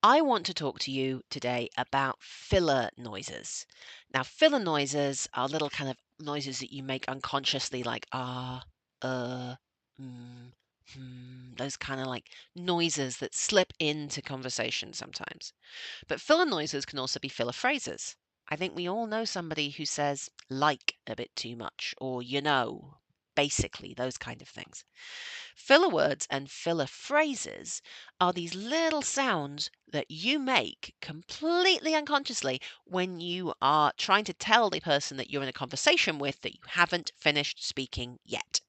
I want to talk to you today about filler noises. Now, filler noises are little kind of noises that you make unconsciously, like uh, mm, those kind of like noises that slip into conversation sometimes. But filler noises can also be filler phrases. I think we all know somebody who says like a bit too much, or basically, those kind of things. Filler words and filler phrases are these little sounds that you make completely unconsciously when you are trying to tell the person that you're in a conversation with that you haven't finished speaking yet.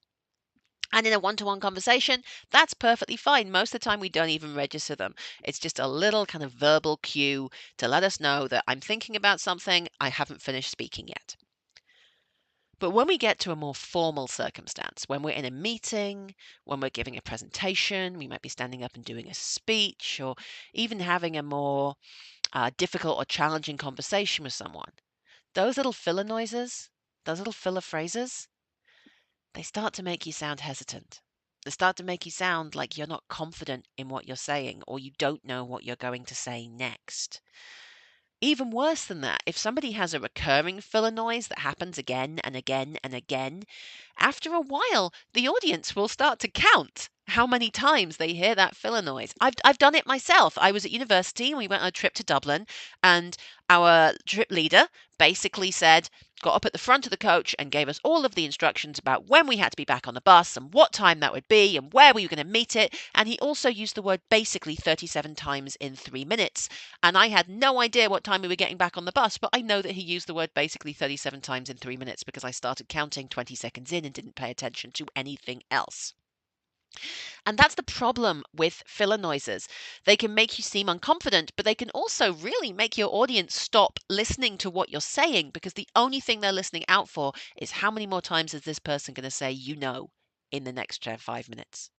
And in a one to one conversation, that's perfectly fine. Most of the time, we don't even register them. It's just a little kind of verbal cue to let us know that I'm thinking about something, I haven't finished speaking yet. But when we get to a more formal circumstance, when we're in a meeting, when we're giving a presentation, we might be standing up and doing a speech, or even having a more difficult or challenging conversation with someone, those little filler noises, those little filler phrases, they start to make you sound hesitant. They start to make you sound like you're not confident in what you're saying, or you don't know what you're going to say next. Even worse than that, if somebody has a recurring filler noise that happens again and again and again, after a while, the audience will start to count how many times they hear that filler noise. I've done it myself. I was at university and we went on a trip to Dublin, and our trip leader basically got up at the front of the coach and gave us all of the instructions about when we had to be back on the bus and what time that would be and where we were going to meet it. And he also used the word basically 37 times in 3 minutes. And I had no idea what time we were getting back on the bus, but I know that he used the word basically 37 times in 3 minutes because I started counting 20 seconds in and didn't pay attention to anything else. And that's the problem with filler noises. They can make you seem unconfident, but they can also really make your audience stop listening to what you're saying because the only thing they're listening out for is how many more times is this person going to say, in the next 5 minutes.